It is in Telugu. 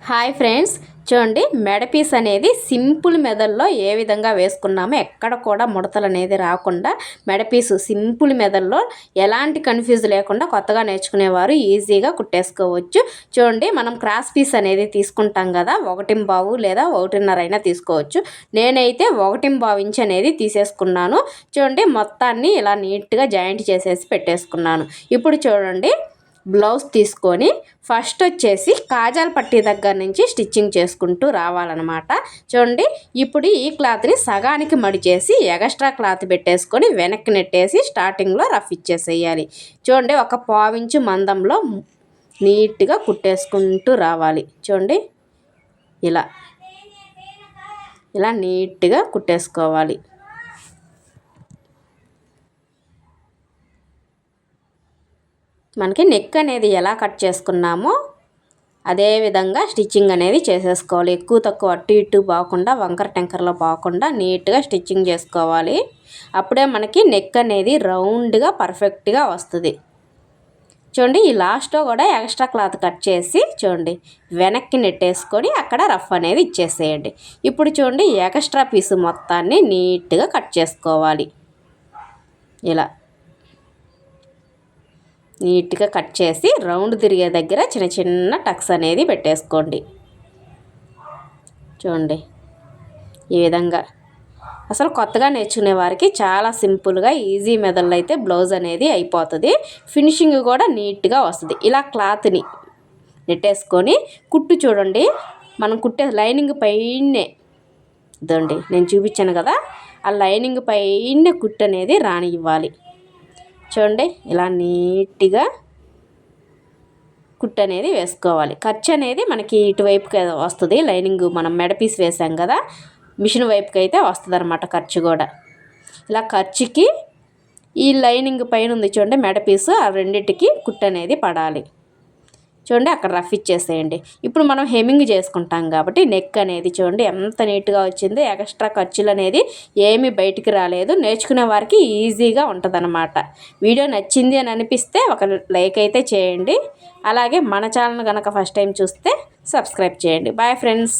హాయ్ ఫ్రెండ్స్, చూడండి మెడ పీస్ అనేది సింపుల్ మెథడ్లో ఏ విధంగా వేసుకున్నామో ఎక్కడ కూడా ముడతలు అనేది రాకుండా మెడ పీసు సింపుల్ మెథడ్లో ఎలాంటి కన్ఫ్యూజ్ లేకుండా కొత్తగా నేర్చుకునేవారు ఈజీగా కుట్టేసుకోవచ్చు. చూడండి, మనం క్రాస్ పీస్ అనేది తీసుకుంటాం కదా, 1.5 లేదా 1.5 అయినా తీసుకోవచ్చు. నేనైతే 1.5 ఇంచ్ అనేది తీసేసుకున్నాను. చూడండి, మొత్తాన్ని ఇలా నీట్గా జాయింట్ చేసేసి పెట్టేసుకున్నాను. ఇప్పుడు చూడండి, బ్లౌజ్ తీసుకొని ఫస్ట్ వచ్చేసి కాజాల పట్టీ దగ్గర నుంచి స్టిచ్చింగ్ చేసుకుంటూ రావాలన్నమాట. చూడండి, ఇప్పుడు ఈ క్లాత్ని సగానికి మడిచేసి ఎక్స్ట్రా క్లాత్ పెట్టేసుకొని వెనక్కి నెట్టేసి స్టార్టింగ్లో రఫ్ ఇచ్చేసేయాలి. చూడండి, ఒక 1/4 ఇంచు మందంలో నీట్గా కుట్టేసుకుంటూ రావాలి. చూడండి, ఇలా ఇలా నీట్గా కుట్టేసుకోవాలి. మనకి నెక్ అనేది ఎలా కట్ చేసుకున్నామో అదే విధంగా స్టిచ్చింగ్ అనేది చేసేసుకోవాలి. ఎక్కువ తక్కువ అటు ఇటు పోకుండా, వంకర టెంకర్లో పోకుండా నీట్గా స్టిచ్చింగ్ చేసుకోవాలి. అప్పుడే మనకి నెక్ అనేది రౌండ్గా పర్ఫెక్ట్గా వస్తుంది. చూడండి, ఈ లాస్ట్లో కూడా ఎక్స్ట్రా క్లాత్ కట్ చేసి చూడండి వెనక్కి నెట్టేసుకొని అక్కడ రఫ్ అనేది ఇచ్చేసేయండి. ఇప్పుడు చూడండి, ఎక్స్ట్రా పీసు మొత్తాన్ని నీట్గా కట్ చేసుకోవాలి. ఇలా నీట్గా కట్ చేసి రౌండ్ తిరిగే దగ్గర చిన్న చిన్న టక్స్ అనేది పెట్టేసుకోండి. చూడండి, ఈ విధంగా అసలు కొత్తగా నేర్చుకునే వారికి చాలా సింపుల్గా ఈజీ మెథడ్లో అయితే బ్లౌజ్ అనేది అయిపోతుంది. ఫినిషింగ్ కూడా నీట్గా వస్తుంది. ఇలా క్లాత్ని నెట్టేసుకొని కుట్టు చూడండి, మనం కుట్టే లైనింగ్ పైనే ఇదండి నేను చూపించాను కదా, ఆ లైనింగ్ పైనే కుట్టు అనేది రానివ్వాలి. చూడండి, ఇలా నీట్గా కుట్టు అనేది వేసుకోవాలి. ఖర్చు అనేది మనకి ఇటువైపుకి వస్తుంది. లైనింగ్ మనం మెడ పీస్ వేసాం కదా, మిషన్ వైపుకి అయితే వస్తుంది అన్నమాట ఖర్చు కూడా. ఇలా ఖర్చుకి ఈ లైనింగ్ పైన ఉంది చూడండి మెడ పీసు, ఆ రెండింటికి కుట్టు అనేది పడాలి. చూడండి, అక్కడ రఫ్ ఇచ్చేసేయండి. ఇప్పుడు మనం హెమ్మింగ్ చేసుకుంటాం కాబట్టి నెక్ అనేది చూడండి ఎంత నీట్గా వచ్చింది. ఎక్స్ట్రా ఖర్చులు అనేది ఏమీ బయటికి రాలేదు. నేర్చుకునే వారికి ఈజీగా ఉంటుందన్నమాట. వీడియో నచ్చింది అని అనిపిస్తే ఒక లైక్ అయితే చేయండి. అలాగే మన ఛానల్ కనుక ఫస్ట్ టైం చూస్తే సబ్స్క్రైబ్ చేయండి. Bye friends.